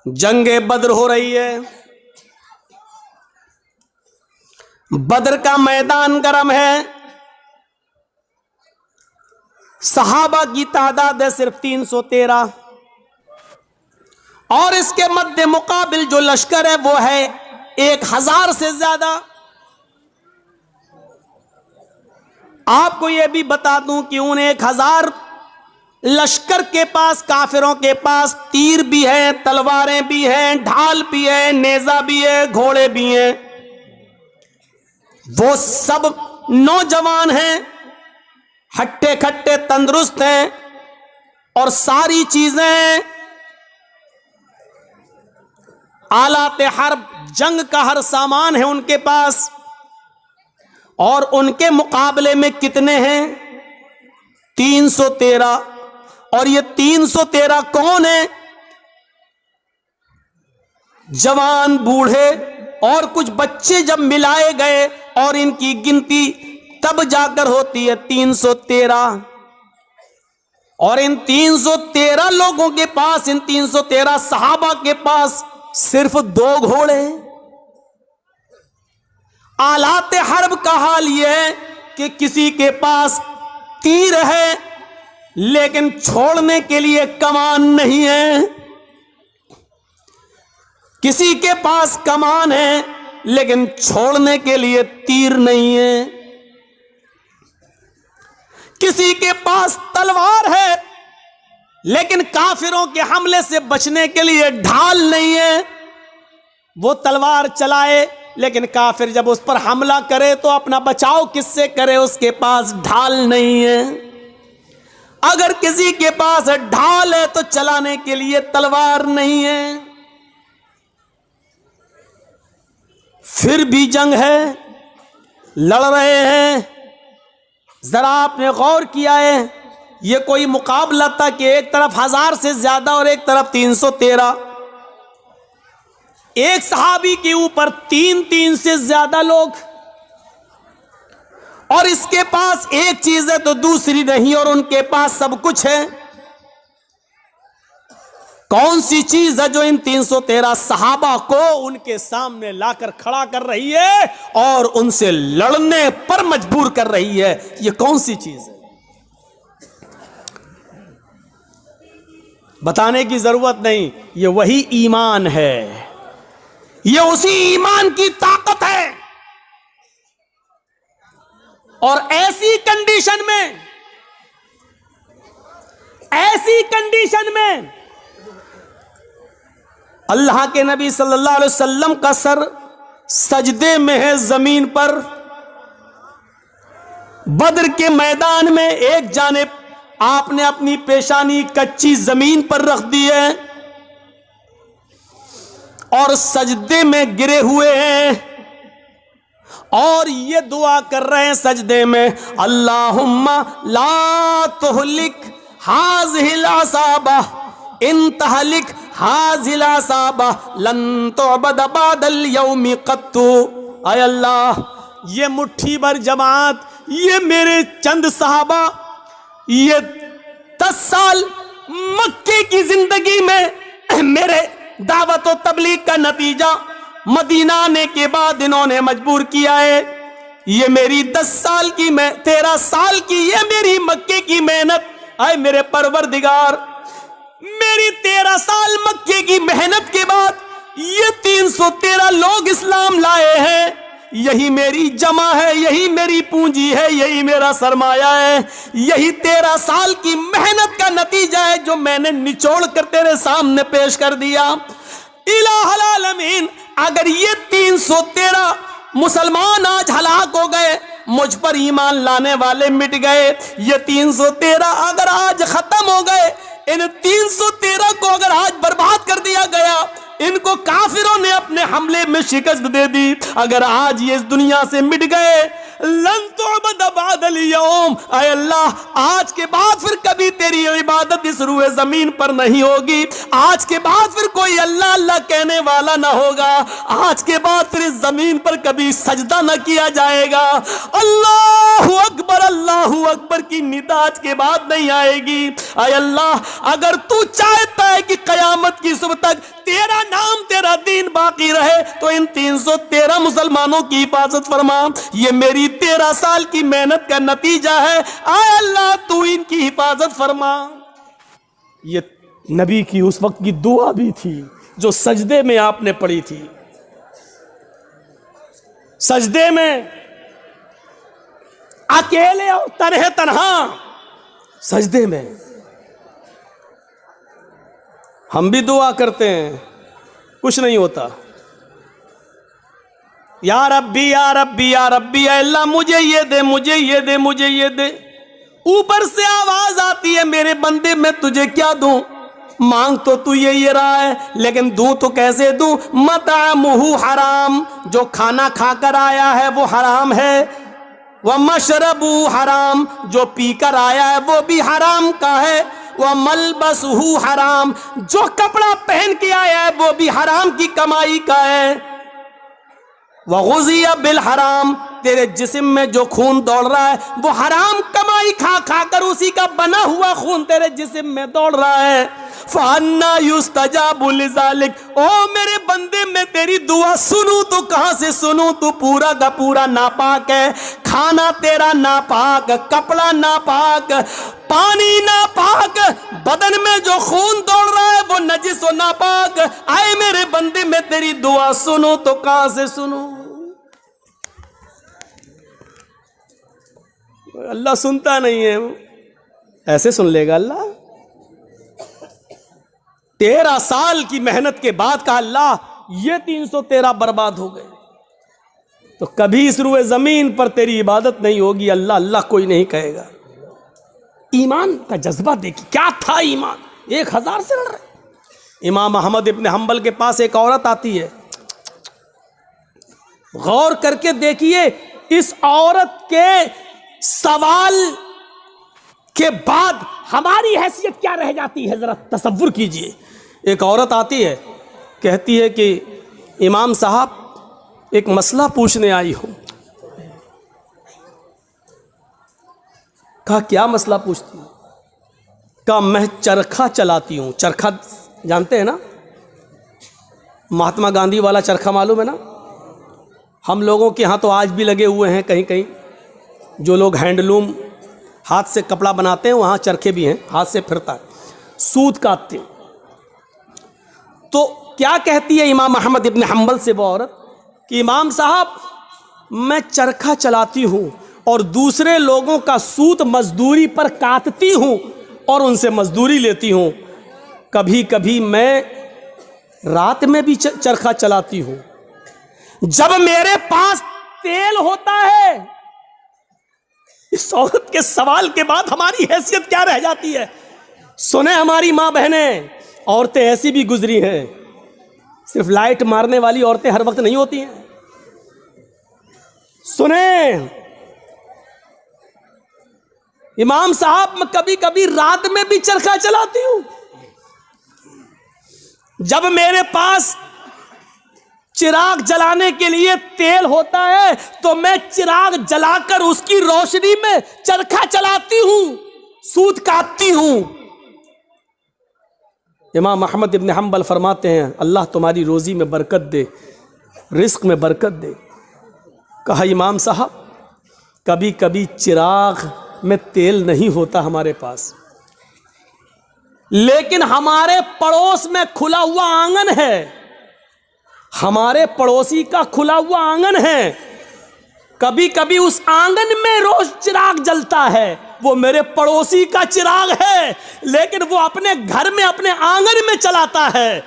जंगे बद्र हो रही है। बद्र का मैदान गर्म है। सहाबा की तादाद है सिर्फ 313 और इसके मध्य मुकाबिल जो लश्कर है वो है 1000 से ज्यादा। आपको यह भी बता दूं कि उन 1000 लश्कर के पास, काफिरों के पास तीर भी है, तलवारें भी हैं, ढाल भी है, नेजा भी है, घोड़े भी हैं। वो सब नौजवान हैं, हट्टे खट्टे तंदुरुस्त हैं और सारी चीजें आलाते हर्ब, जंग का हर सामान है उनके पास। और उनके मुकाबले में कितने हैं? 313। और ये 313 कौन है? जवान, बूढ़े और कुछ बच्चे जब मिलाए गए और इनकी गिनती तब जाकर होती है 313। और इन 313 लोगों के पास, इन 313 सहाबा के पास सिर्फ 2 घोड़े। आलाते हर्ब का हाल यह है कि किसी के पास तीर है लेकिन छोड़ने के लिए कमान नहीं है, किसी के पास कमान है लेकिन छोड़ने के लिए तीर नहीं है, किसी के पास तलवार है लेकिन काफिरों के हमले से बचने के लिए ढाल नहीं है। वो तलवार चलाए लेकिन काफिर जब उस पर हमला करे तो अपना बचाव किससे करे? उसके पास ढाल नहीं है। अगर किसी के पास ढाल है तो चलाने के लिए तलवार नहीं है। फिर भी जंग है, लड़ रहे हैं। जरा आपने गौर किया है, यह कोई मुकाबला था कि एक तरफ 1000 से ज्यादा और एक तरफ 313। एक सहाबी के ऊपर 3 से ज्यादा लोग, और इसके पास एक चीज है तो दूसरी नहीं, और उनके पास सब कुछ है। कौन सी चीज है जो इन 313 सहाबा को उनके सामने लाकर खड़ा कर रही है और उनसे लड़ने पर मजबूर कर रही है? यह कौन सी चीज है? बताने की जरूरत नहीं, यह वही ईमान है। यह उसी ईमान की ताकत है। और ऐसी कंडीशन में अल्लाह के नबी सल्लल्लाहु अलैहि वसल्लम का सर सजदे में है जमीन पर। बद्र के मैदान में एक जानिब आपने अपनी पेशानी कच्ची जमीन पर रख दी है और सजदे में गिरे हुए हैं और ये दुआ कर रहे हैं सजदे में, अल्लाहुम्मा ला तुहलिक हाज़िहिल असाबा इन तहलिक हाज़िहिल असाबा लन तुअबद बअदल यौमि क़त्तु। आय अल्लाह, ये मुट्ठी भर जमात, ये मेरे चंद सहाबा, ये 10 साल मक्के की जिंदगी में मेरे दावत और तबलीग का नतीजा मदीना आने के बाद इन्होंने मजबूर किया है। ये मेरी 10 साल की, 13 साल की ये मेरी मक्के की मेहनत, आए मेरे परवरदिगार, मेरी 13 साल मक्के की मेहनत के बाद ये 313 लोग इस्लाम लाए हैं। यही मेरी जमा है, यही मेरी पूंजी है, यही मेरा सरमाया है, यही 13 साल की मेहनत का नतीजा है जो मैंने निचोड़ कर तेरे सामने पेश कर दिया। इलाहुल आलमीन, अगर ये 313 मुसलमान आज हलाक हो गए, मुझ पर ईमान लाने वाले मिट गए, ये 313 अगर आज खत्म हो गए, इन 313 को अगर आज बर्बाद कर दिया गया, इनको काफिरों ने अपने हमले में शिकस्त दे दी, अगर आज ये इस दुनिया से मिट गए, लन तुअबद बअदल यौम, आय अल्लाह, आज के बाद फिर कभी तेरी इबादत इस रूए जमीन पर नहीं होगी। आज के बाद फिर कोई अल्लाह अल्लाह कहने वाला ना होगा। आज के बाद फिर इस जमीन पर कभी सजदा न किया जाएगा। अल्लाहु अकबर की निदा आज के बाद नहीं आएगी। आय अल्लाह, अगर तू चाहता है कि कयामत की सुबह तक तेरा तो इन 313 मुसलमानों की हिफाजत फरमा। ये मेरी 13 साल की मेहनत का नतीजा है, आए अल्लाह तू इनकी हिफाजत फरमा। ये नबी की उस वक्त की दुआ भी थी जो सजदे में आपने पढ़ी थी। सजदे में अकेले और तन्हे तन्हा सजदे में हम भी दुआ करते हैं, कुछ नहीं होता। या रब्बी या रब्बी या रब्बी, अल्लाह मुझे ये दे, मुझे ये दे, मुझे ये दे। ऊपर से आवाज आती है, मेरे बंदे मैं तुझे क्या दूं? मांग तो तू ये रहा है, लेकिन दूं तो कैसे दूं? मतामुहु हराम, जो खाना खाकर आया है वो हराम है। वह मशरबू हराम, जो पीकर आया है वो भी हराम का है। वह मलबसहु हराम, जो कपड़ा पहन के आया है वो भी हराम की कमाई का है। वह गुज़िया बिल हराम, तेरे जिस्म में जो खून दौड़ रहा है वो हराम कमाई खा खा कर उसी का बना हुआ खून तेरे जिस्म में दौड़ रहा है। फअन्ना युस्तजाबु लिज़ालिक, ओ मेरे बंदे मैं तेरी दुआ सुनूं तो कहां से सुनूं? तू पूरा का पूरा नापाक है, खाना तेरा नापाक, कपड़ा नापाक, पानी नापाक, बदन में जो खून दौड़ रहा है वो नजिस और नापाक। आए मेरे बंदे मैं तेरी दुआ सुनूं तो कहां से सुनूं? अल्लाह सुनता नहीं है, ऐसे सुन लेगा अल्लाह? 13 साल की मेहनत के बाद का अल्लाह ये 313 बर्बाद हो गए। तो कभी इस रुए जमीन पर तेरी इबादत नहीं होगी, अल्लाह अल्लाह कोई नहीं कहेगा। ईमान का जज्बा देखिए, क्या था ईमान। 1000 से लड़ रहे। इमाम अहमद इब्न हंबल के पास एक औरत आती है, गौर करके देखिए इस औरत के सवाल के बाद हमारी हैसियत क्या रह जाती है, जरा तसव्वुर कीजिए। एक औरत आती है, कहती है कि इमाम साहब एक मसला पूछने आई हूं। कहा क्या मसला पूछती हूँ? कहा मैं चरखा चलाती हूँ। चरखा जानते हैं ना, महात्मा गांधी वाला चरखा मालूम है ना? हम लोगों के यहाँ तो आज भी लगे हुए हैं कहीं कहीं। जो लोग हैंडलूम हाथ से कपड़ा बनाते हैं वहाँ चरखे भी हैं, हाथ से फिरता है, सूत काटते हैं। तो क्या कहती है इमाम अहमद इब्न हंबल से वो औरत कि इमाम साहब मैं चरखा चलाती हूँ और दूसरे लोगों का सूत मजदूरी पर काटती हूँ और उनसे मजदूरी लेती हूँ। कभी कभी मैं रात में भी चरखा चलाती हूँ। जब मेरे पास तेल होता है, इस औरत के सवाल के बाद हमारी हैसियत क्या रह जाती है? सुने हमारी माँ बहनें, औरतें ऐसी भी गुजरी हैं। सिर्फ लाइट मारने वाली औरतें हर वक्त नहीं होती हैं। सुने इमाम साहब मैं कभी कभी रात में भी चरखा चलाती हूं। जब मेरे पास चिराग जलाने के लिए तेल होता है तो मैं चिराग जलाकर उसकी रोशनी में चरखा चलाती हूं, सूत काटती हूं। इमाम अहमद इब्न हंबल फरमाते हैं अल्लाह तुम्हारी रोजी में बरकत दे, रिस्क में बरकत दे। कहा इमाम साहब कभी कभी चिराग में तेल नहीं होता हमारे पास, लेकिन हमारे पड़ोस में खुला हुआ आंगन है, हमारे पड़ोसी का खुला हुआ आंगन है। कभी कभी उस आंगन में रोज चिराग जलता है, वो मेरे पड़ोसी का चिराग है, लेकिन वो अपने घर में अपने आंगन में चलाता है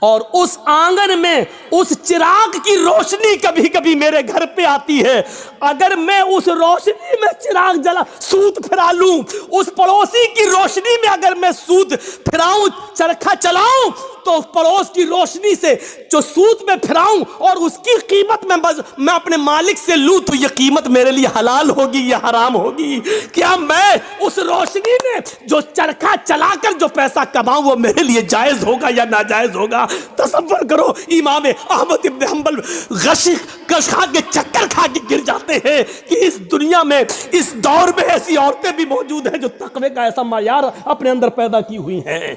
और उस आंगन में उस चिराग की रोशनी कभी कभी मेरे घर पे आती है। अगर मैं उस रोशनी में चिराग जला सूत फिरा लूं, उस पड़ोसी की रोशनी में अगर मैं सूत फिराऊं, चरखा चलाऊं, तो पड़ोस की रोशनी से जो सूत में फिराऊं और उसकी कीमत में मैं अपने मालिक से लूं, तो यह कीमत मेरे लिए हलाल होगी या हराम होगी? क्या मैं उस रोशनी में जो चरखा चलाकर जो पैसा कमाऊं वो मेरे लिए जायज होगा या नाजायज होगा? तसव्वुर करो, इमाम अहमद इब्न हंबल कश खा के चक्कर खा के गिर जाते हैं कि इस दुनिया में, इस दौर में ऐसी औरतें भी मौजूद हैं जो तकवे का ऐसा मायार अपने अंदर पैदा की हुई हैं,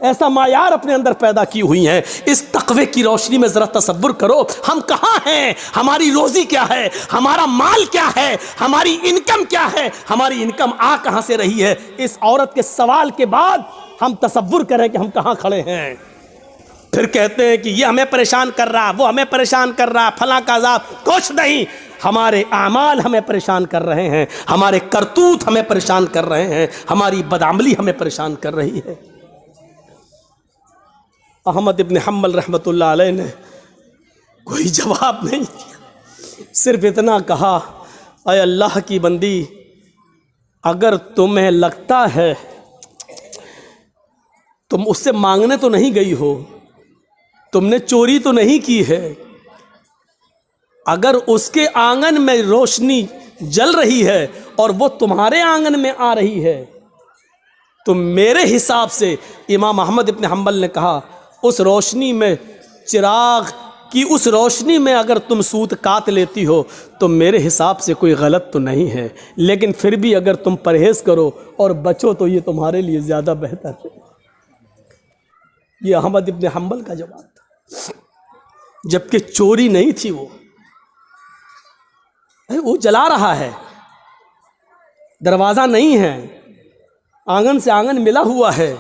ऐसा मायार अपने अंदर पैदा की हुई हैं। इस तकवे की रोशनी में जरा तसव्वुर करो, हम कहाँ हैं, हमारी रोजी क्या है, हमारा माल क्या है, हमारी इनकम क्या है, हमारी इनकम आ कहाँ से रही है। इस औरत के सवाल के बाद हम तसव्वुर करें कि हम कहाँ खड़े हैं। फिर कहते हैं कि ये हमें परेशान कर रहा, वो हमें परेशान कर रहा, फला का अज़ाब। कुछ नहीं, हमारे आमाल हमें परेशान कर रहे हैं, हमारे करतूत हमें परेशान कर रहे हैं, हमारी बदअमली हमें परेशान कर रही है। अहमद इब्न हंबल रहमतुल्लाह अलैह ने कोई जवाब नहीं दिया, सिर्फ इतना कहा, ऐ अल्लाह की बंदी, अगर तुम्हें लगता है, तुम उससे मांगने तो नहीं गई हो, तुमने चोरी तो नहीं की है, अगर उसके आंगन में रोशनी जल रही है और वो तुम्हारे आंगन में आ रही है, तो मेरे हिसाब से, इमाम अहमद इब्न हंबल ने कहा, उस रोशनी में, चिराग की उस रोशनी में अगर तुम सूत काट लेती हो तो मेरे हिसाब से कोई गलत तो नहीं है, लेकिन फिर भी अगर तुम परहेज़ करो और बचो तो ये तुम्हारे लिए ज़्यादा बेहतर है। ये अहमद इब्न हंबल का जवाब था, जबकि चोरी नहीं थी, वो जला रहा है, दरवाज़ा नहीं है, आंगन से आंगन मिला हुआ है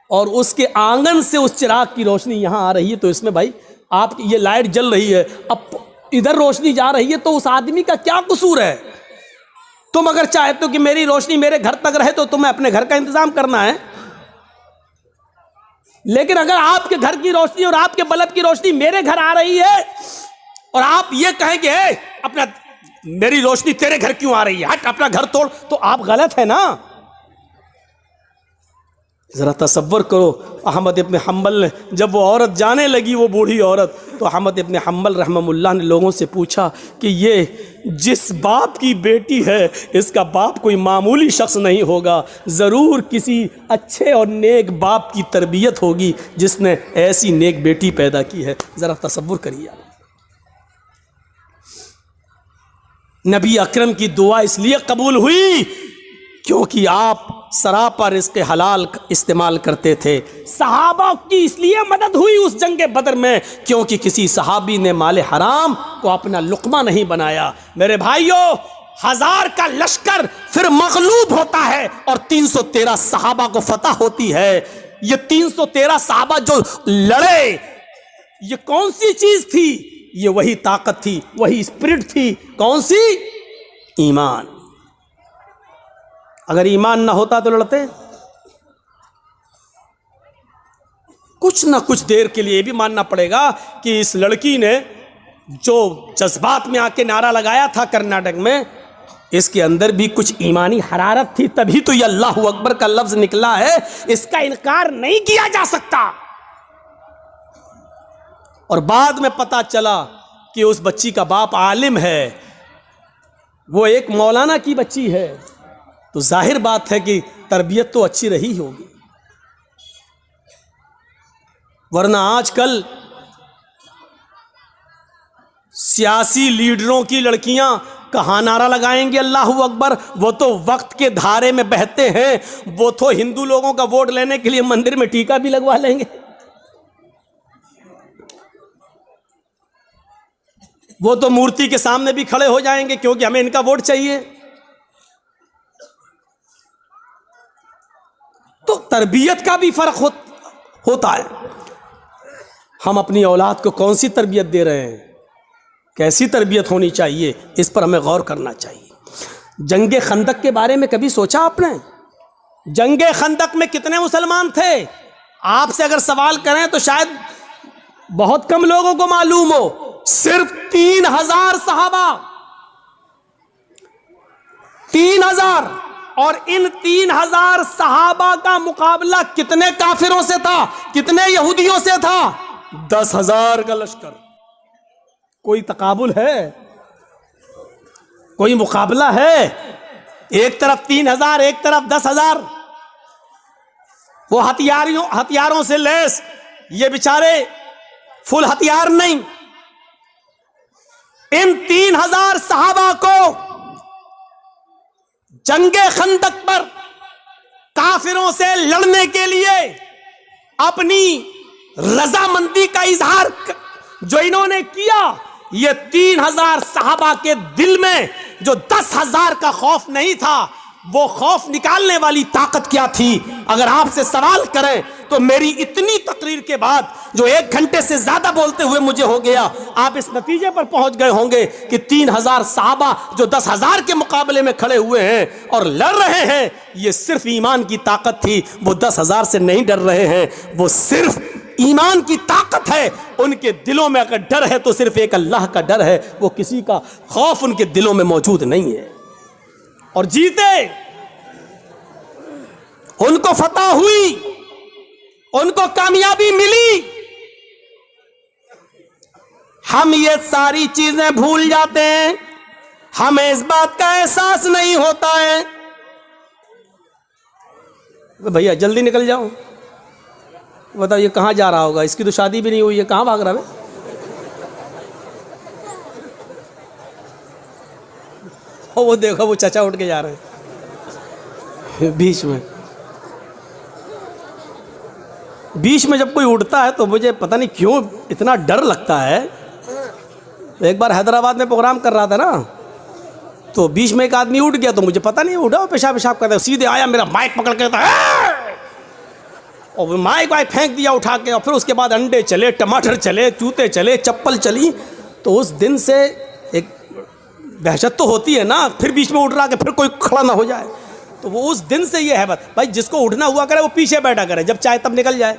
और उसके आंगन से उस चिराग की रोशनी यहाँ आ रही है, तो इसमें भाई आप, ये लाइट जल रही है, अब इधर रोशनी जा रही है, तो उस आदमी का क्या कसूर है। तुम अगर चाहते हो कि मेरी रोशनी मेरे घर तक रहे तो तुम्हें अपने घर का इंतजाम करना है, लेकिन अगर आपके घर की रोशनी और आपके बल्ब की रोशनी मेरे घर आ रही है और आप ये कहेंगे अपना, मेरी रोशनी तेरे घर क्यों आ रही है, हट अपना घर तोड़, तो आप गलत है ना। ज़रा तसव्वुर करो, अहमद इब्न हंबल ने, जब वो औरत जाने लगी, वो बूढ़ी औरत, तो अहमद इब्न हंबल रहमहुल्लाह ने लोगों से पूछा कि ये जिस बाप की बेटी है, इसका बाप कोई मामूली शख्स नहीं होगा, ज़रूर किसी अच्छे और नेक बाप की तरबियत होगी जिसने ऐसी नेक बेटी पैदा की है। ज़रा तसव्वुर करिए, नबी अकरम की दुआ इसलिए कबूल हुई क्योंकि आप सरापा रिज़्क़ हलाल इस्तेमाल करते थे। सहाबा की इसलिए मदद हुई उस जंगे बदर में क्योंकि किसी सहाबी ने माले हराम को अपना लुक़मा नहीं बनाया। मेरे भाइयों, 1000 का लश्कर फिर मग़लूब होता है और 313 सहाबा को फतह होती है। ये 313 सहाबा जो लड़े, ये कौन सी चीज़ थी? ये वही ताकत थी, वही स्पिरिट थी। कौन सी? ईमान। अगर ईमान ना होता तो लड़ते? कुछ ना कुछ देर के लिए भी मानना पड़ेगा कि इस लड़की ने जो जज्बात में आके नारा लगाया था कर्नाटक में, इसके अंदर भी कुछ ईमानी हरारत थी, तभी तो ये अल्लाह अकबर का लफ्ज निकला है। इसका इनकार नहीं किया जा सकता। और बाद में पता चला कि उस बच्ची का बाप आलिम है, वो एक मौलाना की बच्ची है, तो जाहिर बात है कि तरबियत तो अच्छी रही होगी। वरना आजकल सियासी लीडरों की लड़कियां कहाँ नारा लगाएंगे अल्लाह अकबर? वो तो वक्त के धारे में बहते हैं, वो तो हिंदू लोगों का वोट लेने के लिए मंदिर में टीका भी लगवा लेंगे। वो तो मूर्ति के सामने भी खड़े हो जाएंगे क्योंकि हमें इनका वोट चाहिए। तो तरबियत का भी फर्क होता है। हम अपनी औलाद को कौन सी तरबियत दे रहे हैं, कैसी तरबियत होनी चाहिए, इस पर हमें गौर करना चाहिए। जंगे खंदक के बारे में कभी सोचा आपने? जंगे खंदक में कितने मुसलमान थे? आपसे अगर सवाल करें तो शायद बहुत कम लोगों को मालूम हो। सिर्फ 3000 सहाबा, 3000, और इन 3000 सहाबा का मुकाबला कितने काफिरों से था, कितने यहूदियों से था? 10,000 का लश्कर। कोई तकाबुल है? कोई मुकाबला है? एक तरफ 3000, एक तरफ 10,000। वो हथियारों से लैस, ये बेचारे फुल हथियार नहीं। इन 3000 सहाबा को जंगे खंदक पर काफिरों से लड़ने के लिए अपनी रजामंदी का इजहार जो इन्होंने किया, ये 3000 सहाबा के दिल में जो 10,000 का खौफ नहीं था, वो खौफ निकालने वाली ताकत क्या थी? अगर आपसे सवाल करें तो मेरी इतनी तकरीर के बाद जो 1 घंटे से ज्यादा बोलते हुए मुझे हो गया, आप इस नतीजे पर पहुंच गए होंगे कि 3000 सहाबा जो 10,000 के मुकाबले में खड़े हुए हैं और लड़ रहे हैं, ये सिर्फ ईमान की ताकत थी। वो 10,000 से नहीं डर रहे हैं, वो सिर्फ ईमान की ताकत है। उनके दिलों में अगर डर है तो सिर्फ एक अल्लाह का डर है, वो किसी का खौफ उनके दिलों में मौजूद नहीं है। और जीते, उनको फतह हुई, उनको कामयाबी मिली। हम ये सारी चीजें भूल जाते हैं, हमें इस बात का एहसास नहीं होता है। भैया जल्दी निकल जाओ, बताओ ये कहां जा रहा होगा? इसकी तो शादी भी नहीं हुई है, कहां भाग रहा है? वो देखो, वो चाचा उठ के जा रहे हैं। बीच में जब कोई उठता है तो मुझे पता नहीं क्यों इतना डर लगता है। एक बार हैदराबाद में प्रोग्राम कर रहा था ना, तो बीच में एक आदमी उठ गया, तो मुझे पता नहीं उठा, पेशाब करता है, सीधे आया, मेरा माइक पकड़ के और माइक वाइक फेंक दिया उठा के। और फिर उसके बाद अंडे चले, टमाटर चले, जूते चले, चप्पल चली। तो उस दिन से एक दहशत तो होती है ना, फिर बीच में उठ रहा कि फिर कोई खड़ा ना हो जाए। तो वो उस दिन से ये है बस भाई, जिसको उठना हुआ करे वो पीछे बैठा करे, जब चाहे तब निकल जाए।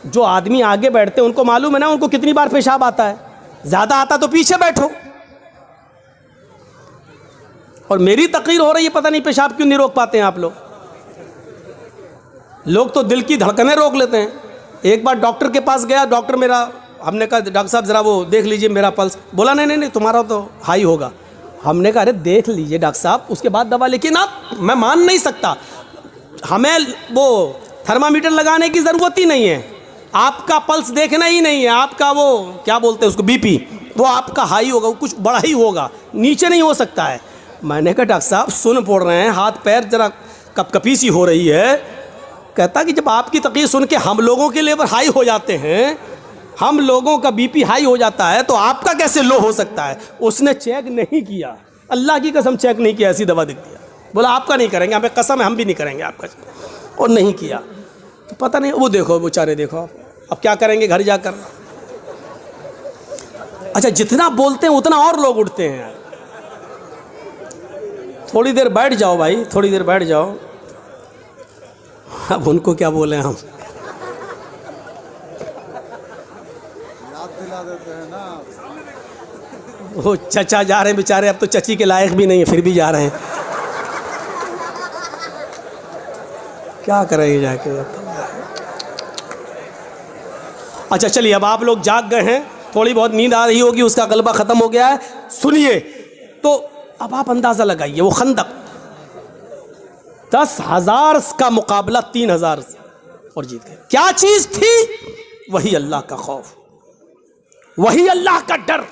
जो आदमी आगे बैठते हैं उनको मालूम है ना उनको कितनी बार पेशाब आता है, ज्यादा आता तो पीछे बैठो। और मेरी तकरीर हो रही है, पता नहीं पेशाब क्यों नहीं रोक पाते हैं आप लोग। लोग तो दिल की धड़कनें रोक लेते हैं। एक बार डॉक्टर के पास गया, डॉक्टर मेरा, हमने कहा डॉक्टर साहब ज़रा वो देख लीजिए मेरा पल्स। बोला नहीं नहीं नहीं, तुम्हारा तो हाई होगा। हमने कहा अरे देख लीजिए डॉक्टर साहब, उसके बाद दवा। लेकिन आप, मैं मान नहीं सकता, हमें वो थर्मामीटर लगाने की ज़रूरत ही नहीं है, आपका पल्स देखना ही नहीं है, आपका वो क्या बोलते हैं उसको, बीपी, वो आपका हाई होगा, वो कुछ बड़ा ही होगा, नीचे नहीं हो सकता है। मैंने कहा डॉक्टर साहब सुन पड़ रहे हैं, हाथ पैर ज़रा कपकपी सी हो रही है। कहता कि जब आपकी तकलीफ सुन के हम लोगों के लेवल हाई हो जाते हैं, हम लोगों का बीपी हाई हो जाता है, तो आपका कैसे लो हो सकता है? उसने चेक नहीं किया, अल्लाह की कसम चेक नहीं किया, ऐसी दवा दिख दिया। बोला आपका नहीं करेंगे, हमें कसम है हम भी नहीं करेंगे आपका, और नहीं किया। तो पता नहीं, वो देखो बेचारे, देखो अब क्या करेंगे घर जाकर। अच्छा, जितना बोलते हैं उतना और लोग उठते हैं यार। थोड़ी देर बैठ जाओ भाई, थोड़ी देर बैठ जाओ। अब उनको क्या बोले हम, याद दिला देते हैं ना। वो चचा जा रहे हैं बेचारे, अब तो चची के लायक भी नहीं है, फिर भी जा रहे हैं। क्या करेंगे जाके। अच्छा चलिए, अब आप लोग जाग गए हैं, थोड़ी बहुत नींद आ रही होगी, उसका गलबा खत्म हो गया है। सुनिए, तो अब आप अंदाजा लगाइए, वो खंदक 10,000 का मुकाबला 3,000 और जीत गए। क्या चीज थी? वही अल्लाह का खौफ, वही अल्लाह का डर।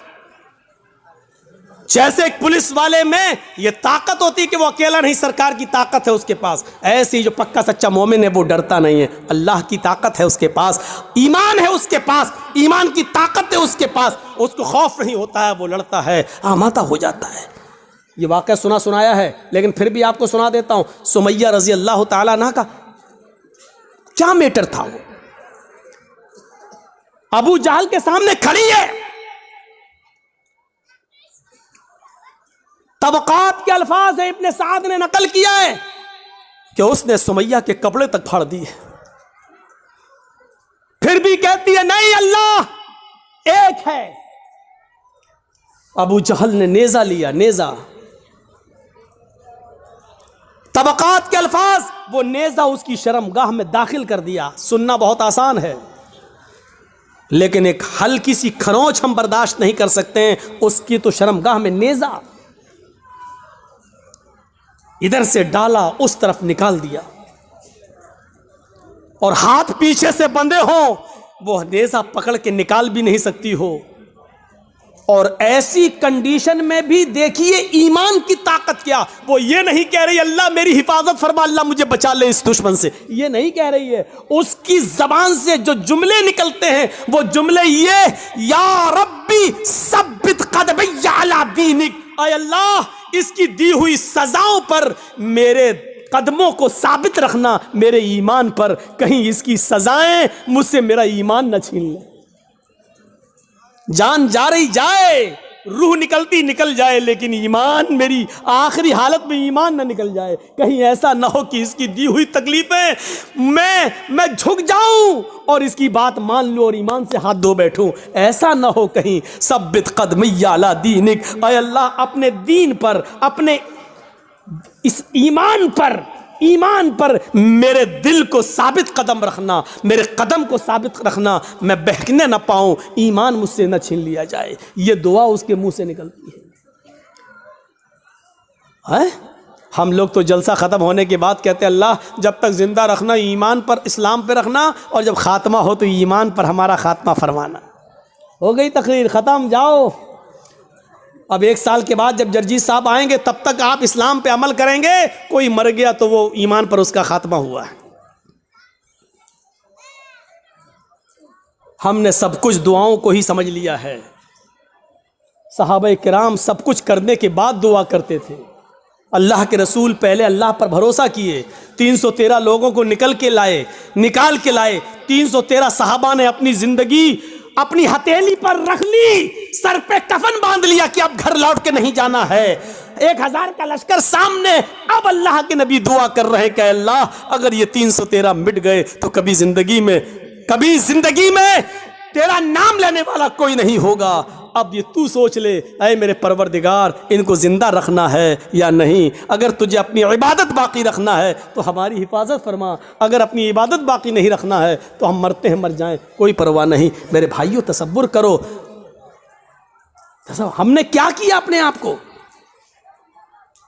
जैसे एक पुलिस वाले में ये ताकत होती कि वो अकेला नहीं, सरकार की ताकत है उसके पास, ऐसे ही जो पक्का सच्चा मोमिन है वो डरता नहीं है। अल्लाह की ताकत है उसके पास, ईमान है उसके पास, ईमान की ताकत है उसके पास, उसको खौफ नहीं होता है, वो लड़ता है, आमादा हो जाता है। ये वाक़या सुनाया है, लेकिन फिर भी आपको सुना देता हूं। सुमैया रजी अल्लाह ताला अन्हा का क्या मैटर था? वो अबू जहल के सामने खड़ी है, तबकात के अल्फाज है, इब्ने साद ने नकल किया है कि उसने सुमैया के कपड़े तक फाड़ दिए, फिर भी कहती है नहीं, अल्लाह एक है। अबू जहल ने नेजा लिया, नेजा, तबकात के अल्फाज, वो नेजा उसकी शर्मगाह में दाखिल कर दिया। सुनना बहुत आसान है, लेकिन एक हल्की सी खरोंच हम बर्दाश्त नहीं कर सकते हैं, उसकी तो शर्मगाह में नेजा, इधर से डाला उस तरफ निकाल दिया, और हाथ पीछे से बंधे हों, वो नेज़ा पकड़ के निकाल भी नहीं सकती हो। और ऐसी कंडीशन में भी देखिए ईमान की ताकत क्या, वो ये नहीं कह रही अल्लाह मेरी हिफाजत फरमा, अल्लाह मुझे बचा ले इस दुश्मन से, ये नहीं कह रही है। उसकी जबान से जो जुमले निकलते हैं वो जुमले ये, या रब्बी सब्बित क़दमी अला दीनिक, ऐ अल्लाह इसकी दी हुई सजाओं पर मेरे कदमों को साबित रखना, मेरे ईमान पर, कहीं इसकी सजाएं मुझसे मेरा ईमान न छीन ले। जान जा रही जाए, रूह निकलती निकल जाए, लेकिन ईमान, मेरी आखिरी हालत में ईमान ना निकल जाए। कहीं ऐसा ना हो कि इसकी दी हुई तकलीफें मैं झुक जाऊं और इसकी बात मान लूं और ईमान से हाथ धो बैठूं, ऐसा ना हो कहीं। सब्बित क़दमी अला दीनिक, ऐ अल्लाह अपने दीन पर, अपने इस ईमान पर मेरे दिल को साबित कदम रखना, मेरे कदम को साबित रखना, मैं बहकने ना पाऊं, ईमान मुझसे न छीन लिया जाए। ये दुआ उसके मुंह से निकलती है। हम लोग तो जलसा ख़त्म होने के बाद कहते हैं अल्लाह जब तक ज़िंदा रखना ईमान पर, इस्लाम पर रखना, और जब ख़ात्मा हो तो ईमान पर हमारा ख़ात्मा फरमाना। हो गई तकरीर, ख़त्म, जाओ। अब 1 साल के बाद जब जर्जी साहब आएंगे तब तक आप इस्लाम पे अमल करेंगे। कोई मर गया तो वो ईमान पर उसका खात्मा हुआ है। हमने सब कुछ दुआओं को ही समझ लिया है। सहाबा किराम सब कुछ करने के बाद दुआ करते थे। अल्लाह के रसूल पहले अल्लाह पर भरोसा किए, 313 लोगों को निकाल के लाए। 313 सहाबा ने अपनी जिंदगी अपनी हथेली पर रख ली, सर पे कफन बांध लिया कि अब घर लौट के नहीं जाना है। 1000 का लश्कर सामने, अब अल्लाह के नबी दुआ कर रहे हैं कि अल्लाह अगर ये 313 मिट गए तो कभी जिंदगी में तेरा नाम लेने वाला कोई नहीं होगा। अब ये तू सोच ले, ऐ मेरे परवरदिगार, इनको जिंदा रखना है या नहीं। अगर तुझे अपनी इबादत बाकी रखना है तो हमारी हिफाजत फरमा, अगर अपनी इबादत बाकी नहीं रखना है तो हम मरते हैं मर जाएं, कोई परवाह नहीं। मेरे भाइयों तसव्वुर करो, हमने क्या किया अपने आप को।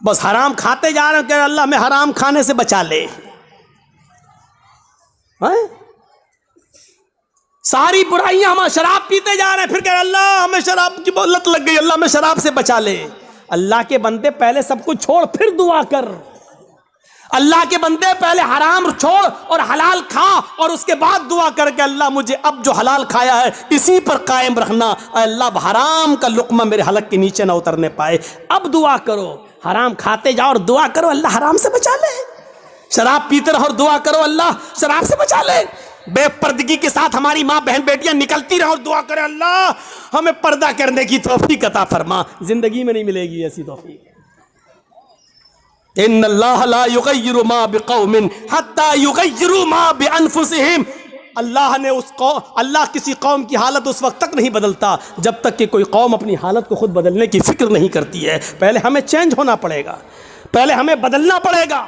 बस हराम खाते जा रहे हैं कि अल्लाह हमें हराम खाने से बचा ले। सारी बुराइयां, हम शराब पीते जा रहे हैं, फिर कह अल्लाह हमें शराब की लत लग गई, अल्लाह हमें शराब से बचा ले। अल्लाह के बंदे पहले सब कुछ छोड़ फिर दुआ कर। अल्लाह के बंदे पहले हराम छोड़ और हलाल खा और उसके बाद दुआ कर के अल्लाह मुझे अब जो हलाल खाया है इसी पर कायम रखना। अल्लाह हराम का लुक़मा मेरे हलक के नीचे ना उतरने पाए। अब दुआ करो, हराम खाते जाओ और दुआ करो अल्लाह हराम से बचा ले। शराब पीते रहो और दुआ करो अल्लाह शराब से बचा ले। बेपर्दगी के साथ हमारी माँ बहन बेटियां निकलती रहो, दुआ करें अल्लाह हमें पर्दा करने की तौफीक अता फरमा। जिंदगी में नहीं मिलेगी ऐसी तौफीक। इन्नल्लाह ला युगय्यिरु मा बिक़ौमिन हत्ता युगय्यिरु मा बिअनफुसिहिम। अल्लाह किसी कौम की हालत उस वक्त तक नहीं बदलता जब तक कि कोई कौम अपनी हालत को खुद बदलने की फिक्र नहीं करती है। पहले हमें चेंज होना पड़ेगा, पहले हमें बदलना पड़ेगा।